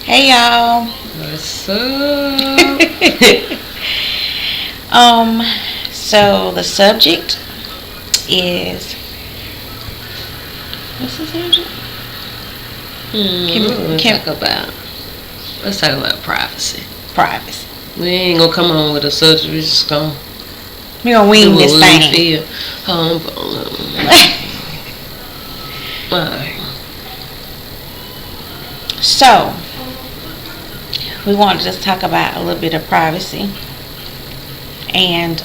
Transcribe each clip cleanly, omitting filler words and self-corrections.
Hey y'all. What's up? um, so the subject is what's the subject? Let's talk about privacy. Privacy. We ain't gonna come on with a subject. We just gonna wing this what thing. we feel. Alright. So we want to just talk about a little bit of privacy and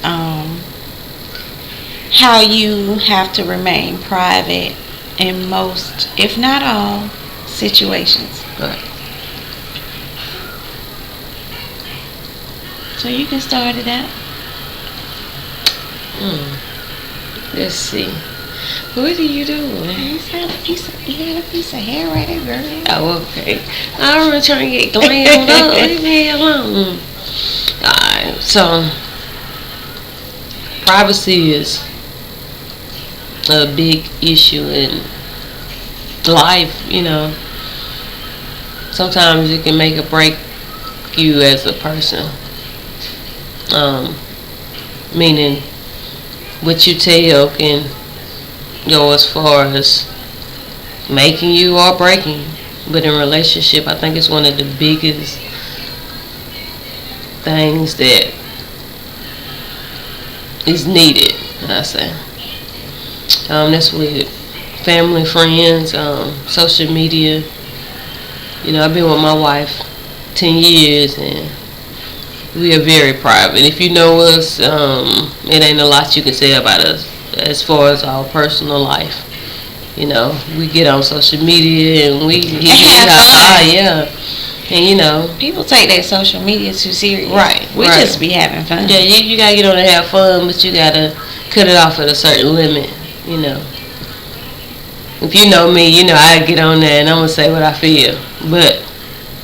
how you have to remain private in most, if not all, situations. Right. So you can start it out. Let's see. What are you doing? You had a piece of hair right there, girl. Oh, okay. I'm really trying to get glammed up. Leave me alone. Alright, so privacy is a big issue in life, Sometimes it can make or break you as a person. Meaning what you tell can go as far as making you or breaking you. But in relationship, I think it's one of the biggest things that is needed, I say. That's with family, friends, social media. I've been with my wife 10 years and we are very private. If you know us, it ain't a lot you can say about us as far as our personal life. We get on social media and we yeah. And people take their social media too serious. Right. We just be having fun. Yeah, you gotta get on and have fun, but you gotta cut it off at a certain limit. If you know me, I get on there and I'm gonna say what I feel. But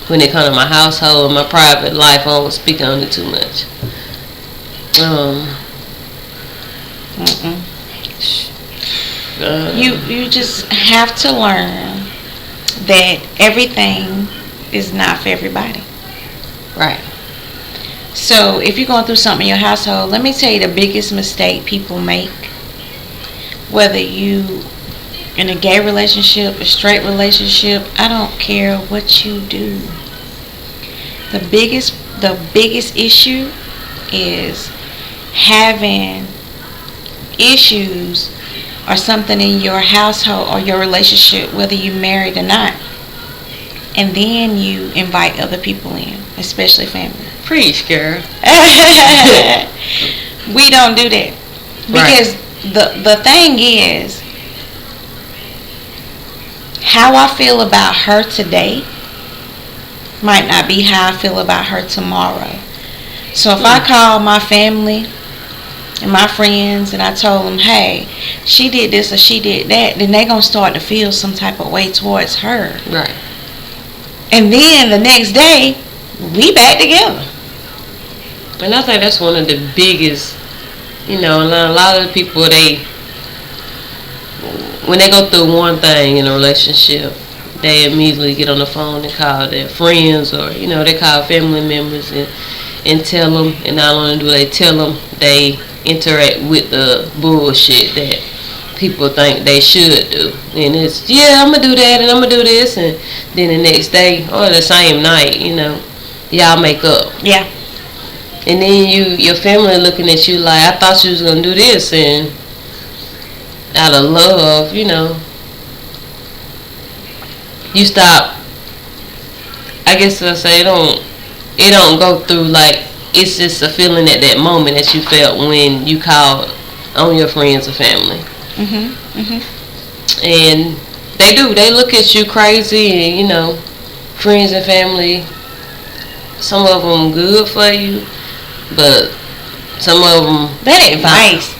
when it comes to my household, my private life, I don't speak on it too much. You just have to learn that everything is not for everybody. Right. So if you're going through something in your household, let me tell you the biggest mistake people make. Whether you in a gay relationship, a straight relationship, I don't care what you do. The biggest issue is having issues or something in your household or your relationship, whether you're married or not, and then you invite other people in, especially family. Preach, girl. We don't do that because the thing is, how I feel about her today might not be how I feel about her tomorrow. So if I call my family and my friends and I told them, hey, she did this or she did that, then they're going to start to feel some type of way towards her. Right. And then the next day, we back together. And I think that's one of the biggest, a lot of the people, when they go through one thing in a relationship, they immediately get on the phone and call their friends or, they call family members and tell them. And not only do they tell them, they interact with the bullshit that people think they should do. And it's, I'm going to do that and I'm going to do this. And then the next day or the same night, y'all make up. Yeah. And then your family looking at you like, I thought you was going to do this. And out of love, you stop. I guess I'll say it don't go through like, it's just a feeling at that moment that you felt when you called on your friends or family. And they look at you crazy and friends and family, some of them good for you, but some of them that advice,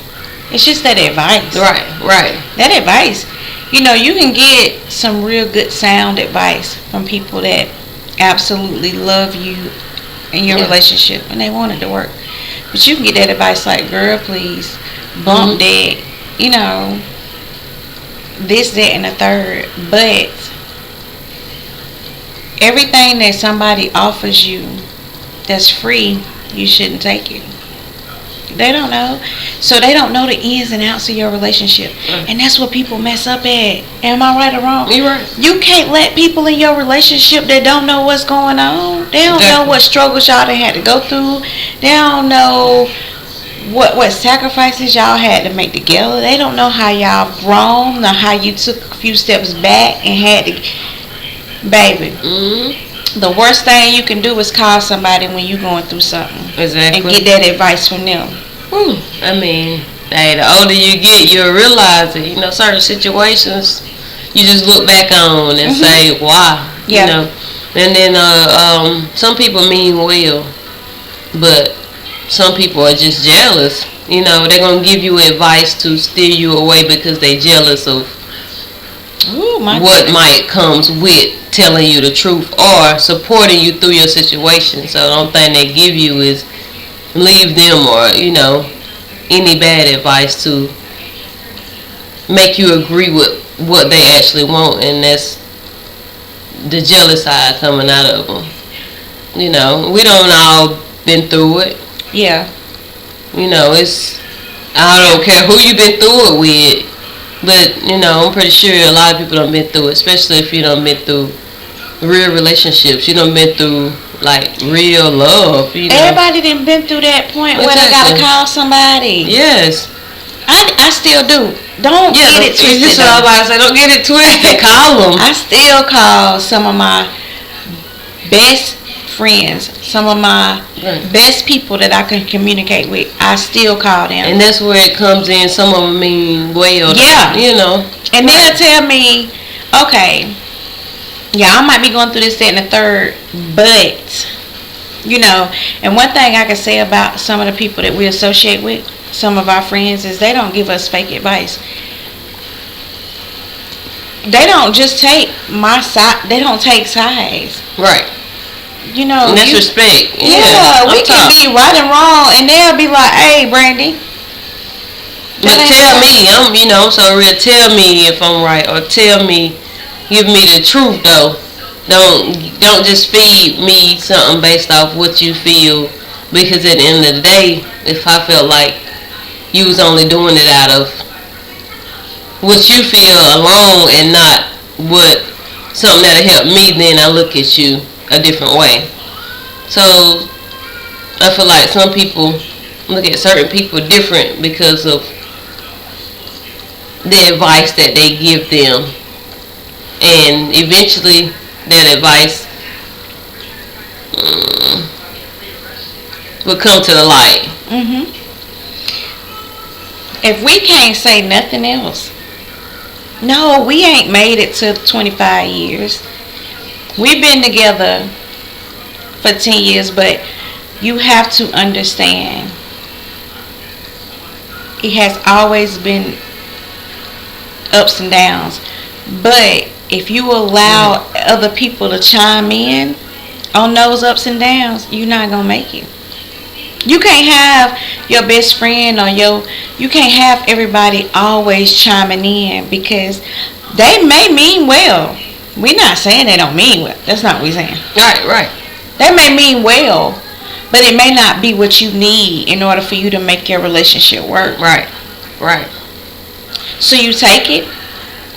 it's just that advice. Right. That advice, you can get some real good sound advice from people that absolutely love you in your relationship and they want it to work. But you can get that advice like, girl, please bump that, this, that, and the third. But everything that somebody offers you that's free, you shouldn't take it. They don't know. So they don't know the ins and outs of your relationship. And that's what people mess up at. Am I right or wrong? You're right. You can't let people in your relationship that don't know what's going on. They don't know what struggles y'all done had to go through. They don't know what sacrifices y'all had to make together. They don't know how y'all grown or how you took a few steps back and had to, baby. The worst thing you can do is call somebody when you're going through something. Exactly. And get that advice from them. I mean, hey, the older you get, you'll realize that, you know, certain situations you just look back on and say, wow. Yeah. You know. And then some people mean well, but some people are just jealous. You know, they're going to give you advice to steer you away because they're jealous of what might comes with telling you the truth or supporting you through your situation. So the only thing they give you is leave them or, you know, any bad advice to make you agree with what they actually want, and that's the jealous side coming out of them. You know, we don't all been through it. Yeah. You know, I don't care who you been through it with, but, you know, I'm pretty sure a lot of people done been through it, especially if you done been through real relationships. You done been through, like, real love. You know? Everybody done been through that point where they gotta call somebody. Yes. I still do. Don't get it twisted. Just what I was about to say. Don't get it twisted. Call them. I still call some of my best friends, some of my best people that I can communicate with. I still call them. And that's where it comes in. Some of them mean well. Yeah. You know. And they'll tell me, okay, yeah, I might be going through this, that, and the third, but, you know, and one thing I can say about some of the people that we associate with, some of our friends, is they don't give us fake advice. They don't just take my side. They don't take sides. Right. You know. And that's respect. Yeah, we can be right and wrong, and they'll be like, hey, Brandy. But tell me, you know, so real, tell me if I'm right, or tell me, give me the truth, though. Don't just feed me something based off what you feel, because at the end of the day, if I felt like you was only doing it out of what you feel alone and not what something that'll help me, then I look at you a different way. So I feel like some people look at certain people different because of the advice that they give them, and eventually that advice will come to the light. If we can't say nothing else, no, we ain't made it to 25 years. We've been together for 10 years, but you have to understand, it has always been ups and downs. But if you allow other people to chime in on those ups and downs, you're not going to make it. You can't have your best friend or you can't have everybody always chiming in, because they may mean well. We're not saying they don't mean well. That's not what we're saying. Right. They may mean well, but it may not be what you need in order for you to make your relationship work. Right. So you take it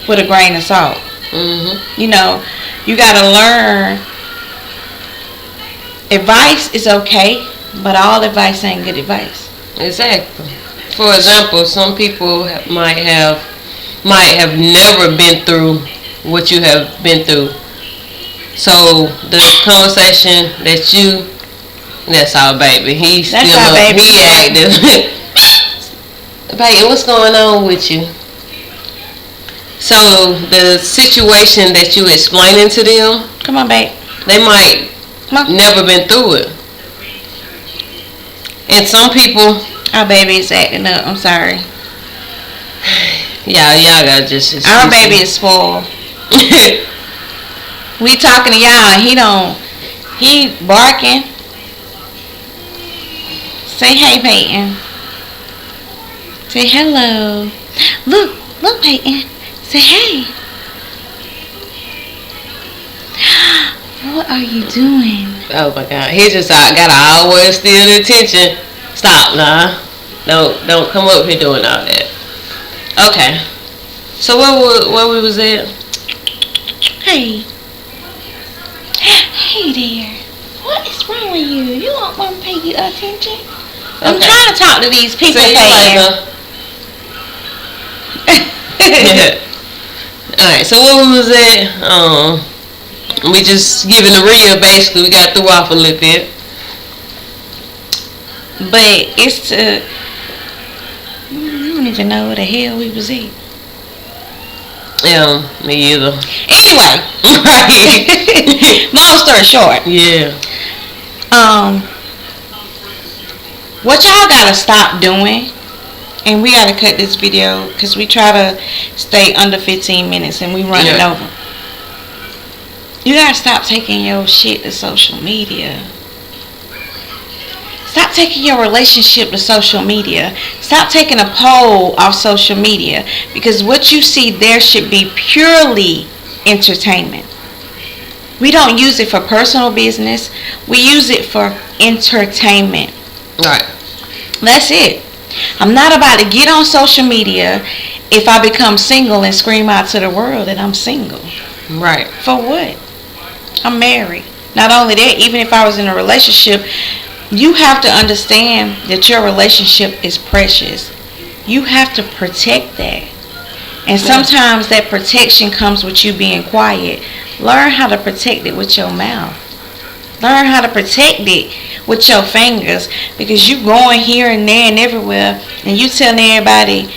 with a grain of salt. You know, you got to learn. Advice is okay, but all advice ain't good advice. Exactly. For example, some people might have never been through what you have been through. So the conversation that's our baby. He's that's still our baby. He active. Baby, what's going on with you? So the situation that you explaining to them, come on, babe. They might never been through it. And some people, our baby is acting up. I'm sorry. Y'all got just. Our baby is spoiled. We talking to y'all, and he barking. Say hey, Peyton. Say hello. Look, Peyton. Say hey. What are you doing? Oh my God, he just gotta always steal the attention. Stop, nah. Don't come up here doing all that. Okay. So where we was at? Hey. Hey there. What is wrong with you? You don't want to pay you attention? I'm trying to talk to these people. Alright, so where we was at? We just giving the real, basically. We got through off a little bit. But it's I don't even know where the hell we was at. Yeah, me either. Anyway, right. Long story short. Yeah. What y'all gotta stop doing, and we gotta cut this video because we try to stay under 15 minutes and we run it over. You gotta stop taking your shit to social media. Stop taking your relationship to social media. Stop taking a poll off social media, because what you see there should be purely entertainment. We don't use it for personal business. We use it for entertainment. Right. That's it. I'm not about to get on social media if I become single and scream out to the world that I'm single. Right. For what? I'm married. Not only that, even if I was in a relationship, you have to understand that your relationship is precious. You have to protect that. And sometimes that protection comes with you being quiet. Learn how to protect it with your mouth. Learn how to protect it with your fingers, because you going here and there and everywhere and you telling everybody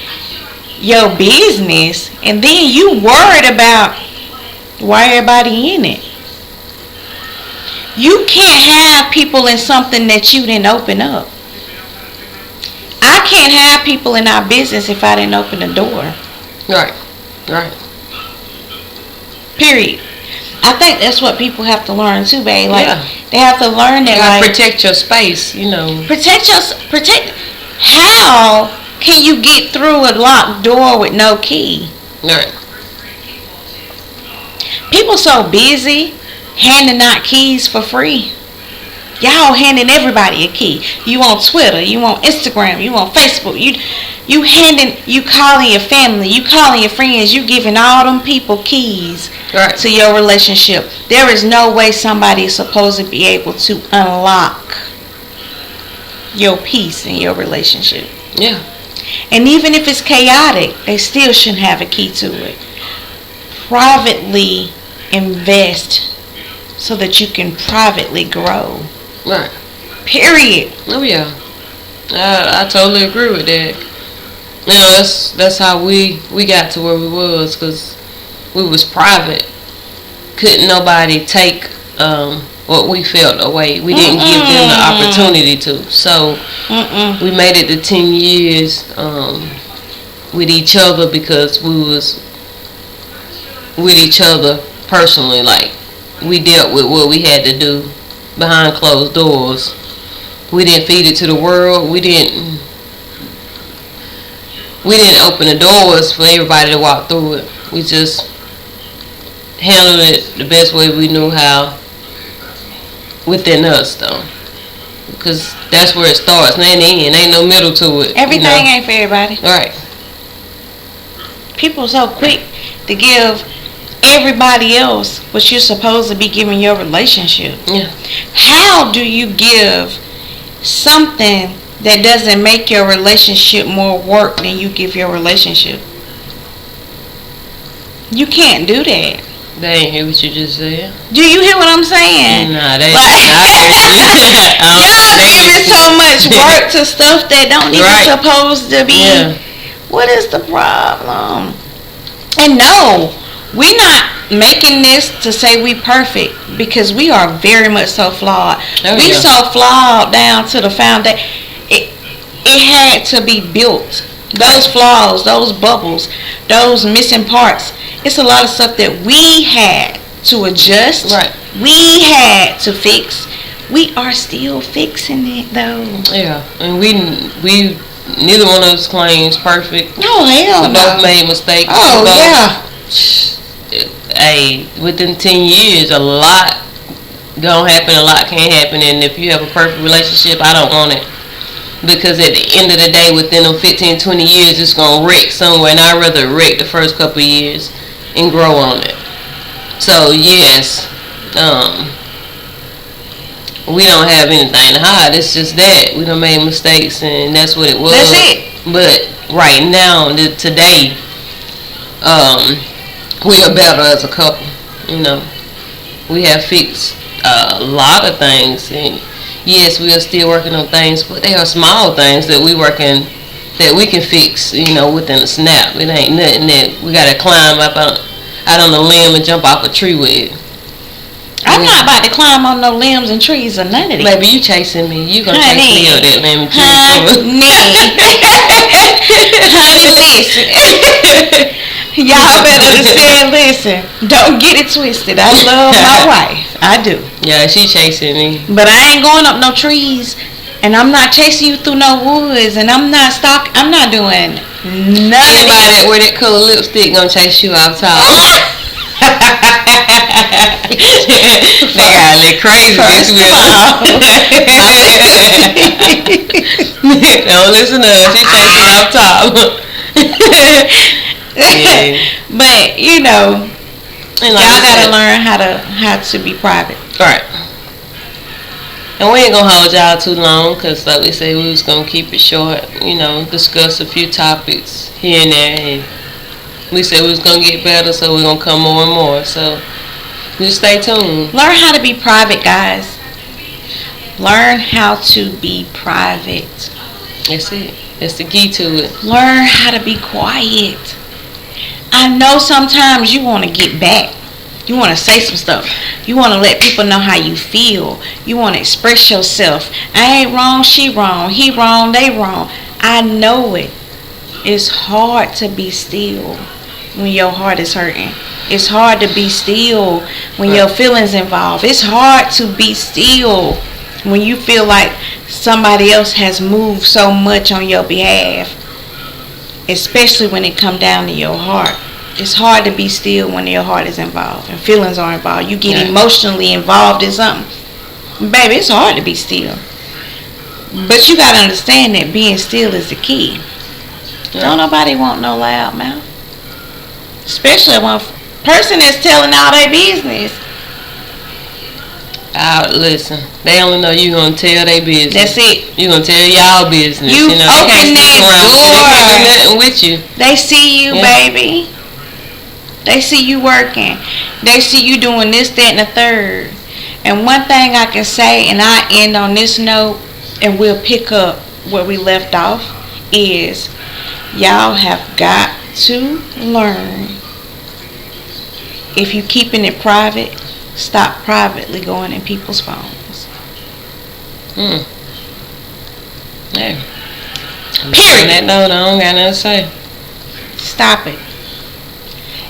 your business, and then you worried about why everybody in it. You can't have people in something that you didn't open up. I can't have people in our business if I didn't open the door. Right. Right. Period. I think that's what people have to learn too, babe. Like, they have to learn that. You gotta like, protect your space, you know. Protect. How can you get through a locked door with no key? Right. People so busy handing out keys for free. Y'all handing everybody a key. You on Twitter, you on Instagram, you on Facebook, you calling your family, you calling your friends, you giving all them people keys to your relationship. There is no way somebody is supposed to be able to unlock your peace in your relationship. Yeah. And even if it's chaotic, they still shouldn't have a key to it. Privately invest so that you can privately grow. Right. Period. Oh yeah. I totally agree with that. You know, that's how we got to where we was, because we was private. Couldn't nobody take what we felt away. We didn't give them the opportunity to. So we made it to 10 years with each other, because we was with each other personally. Like, we dealt with what we had to do behind closed doors. We didn't feed it to the world. We didn't open the doors for everybody to walk through it. We just handled it the best way we knew how within us, though. Because that's where it starts. And ain't the end. Ain't no middle to it. Everything ain't for everybody. Right. People so quick to give everybody else what you're supposed to be giving your relationship. Yeah. How do you give something that doesn't make your relationship more work than you give your relationship? You can't do that. They ain't hear what you just said. Do you hear what I'm saying? Nah, they y'all giving so much work to stuff that don't even supposed to be. Yeah. What is the problem? And no, we're not making this to say we perfect, because we are very much so flawed. We so flawed down to the foundation. It had to be built. Those flaws, those bubbles, those missing parts. It's a lot of stuff that we had to adjust. Right. We had to fix. We are still fixing it though. Yeah, and we neither one of us claims perfect. Oh hell We no. both made mistakes. Oh yeah. Hey, within 10 years, a lot don't happen, a lot can't happen. And if you have a perfect relationship, I don't want it. Because at the end of the day, within them 15, 20 years, it's going to wreck somewhere. And I'd rather wreck the first couple of years and grow on it. So, yes, we don't have anything to hide. It's just that we done made mistakes, and that's what it was. That's it. But right now, today, we are better as a couple. You know, we have fixed a lot of things, and yes, we are still working on things, but they are small things that we can fix, you know, within a snap. It ain't nothing that we gotta climb up out on the limb and jump off a tree with. I'm not about to climb on no limbs and trees or none of that. Baby, you chasing me. You gonna chase me up that limb and tree. Honey, listen. Y'all better understand, listen. Don't get it twisted. I love my wife. I do. Yeah, she chasing me. But I ain't going up no trees, and I'm not chasing you through no woods, and I'm not doing none of Anybody that wear that color lipstick gonna chase you off top. They got a little crazy this week. Don't listen to her. She chasing you off top. Yeah. But you know, and like y'all gotta learn how to be private. Right. And we ain't gonna hold y'all too long, because like we said, we was gonna keep it short. You know, discuss a few topics here and there, and we said we was gonna get better, so we're gonna come more and more. So just stay tuned. Learn how to be private, guys. Learn how to be private. That's it. That's the key to it. Learn how to be quiet. I know sometimes you want to get back. You want to say some stuff. You want to let people know how you feel. You want to express yourself. I ain't wrong, she wrong. He wrong, they wrong. I know it. It's hard to be still when your heart is hurting. It's hard to be still when your feelings involved. It's hard to be still when you feel like somebody else has moved so much on your behalf. Especially when it come down to your heart. It's hard to be still when your heart is involved and feelings are involved. You get emotionally involved in something. Baby, it's hard to be still. But you got to understand that being still is the key. Yeah. Don't nobody want no loud mouth. Especially when a person is telling all their business. Listen, they only know you gonna tell their business. That's it. You gonna tell y'all business. You know, open that door. Nothing with you. They see you, baby. They see you working. They see you doing this, that, and the third. And one thing I can say, and I end on this note, and we'll pick up where we left off, is y'all have got to learn. If you keeping it private, stop privately going in people's phones. Yeah. Period. That note, I don't got nothing to say. Stop it.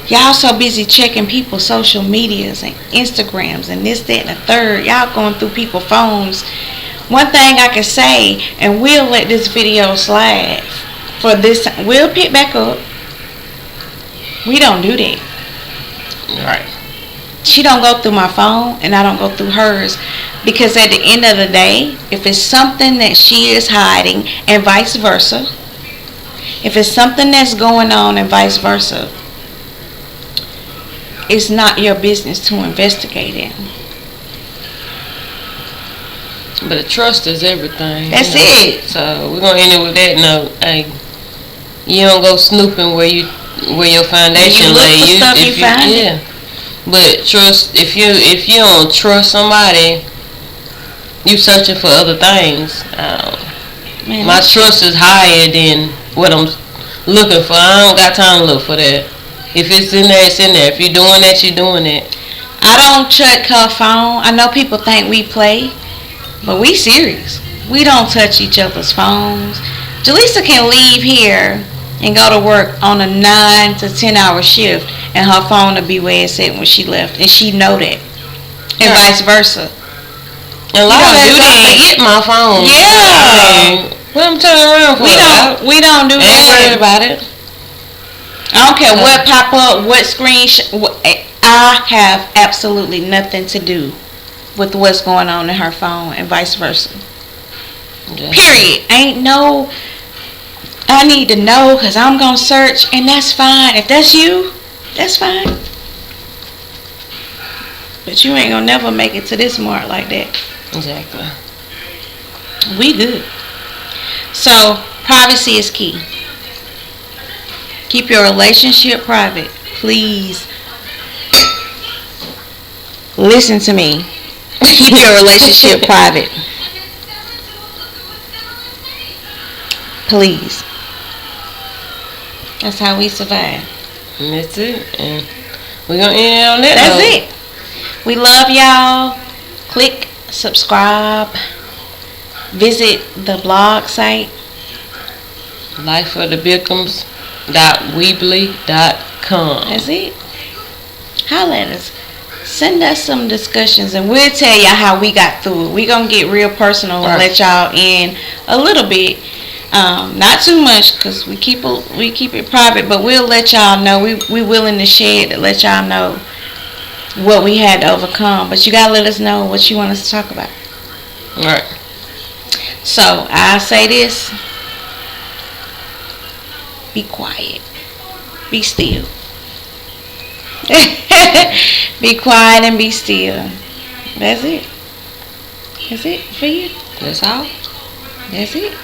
Y'all so busy checking people's social medias and Instagrams and this, that, and the third. Y'all going through people's phones. One thing I can say, and we'll let this video slide for this time. We'll pick back up. We don't do that. Right. She don't go through my phone and I don't go through hers, because at the end of the day, if it's something that she is hiding and vice versa, if it's something that's going on and vice versa, it's not your business to investigate it. But trust is everything. That's it. So we're gonna end it with that note. Hey, you don't go snooping where your foundation lay. You find it. But trust, if you don't trust somebody, you searching for other things. Man, my trust is higher than what I'm looking for. I don't got time to look for that. If it's in there, it's in there. If you're doing that, you're doing it. I don't check her phone. I know people think we play, but we serious. We don't touch each other's phones. Jaleesa can leave here and go to work on a 9 to 10 hour shift, and her phone will be where it's at when she left, and she know that, and vice versa. A lot of times I forget my phone. Yeah. What I'm turning around for? We don't do that. Ain't worried about it. I don't care what pop up, what screen. I have absolutely nothing to do with what's going on in her phone and vice versa. Yeah. Period. Ain't no, I need to know because I'm going to search, and that's fine. If that's you, that's fine. But you ain't going to never make it to this mark like that. Exactly. We good. So, privacy is key. Keep your relationship private. Please. Listen to me. Keep your relationship private. Please. That's how we survive. And that's it. And we're going to end on that. That's it. We love y'all. Click subscribe. Visit the blog site. lifeofthebeacons.weebly.com. That's it. Holla at us. Send us some discussions and we'll tell y'all how we got through it. We're going to get real personal and let y'all in a little bit. Not too much because we keep it private, but we'll let y'all know. We willing to share it to let y'all know what we had to overcome. But you got to let us know what you want us to talk about. All right. So, I'll say this. Be quiet. Be still. Be quiet and be still. That's it. That's it for you. That's all. That's it.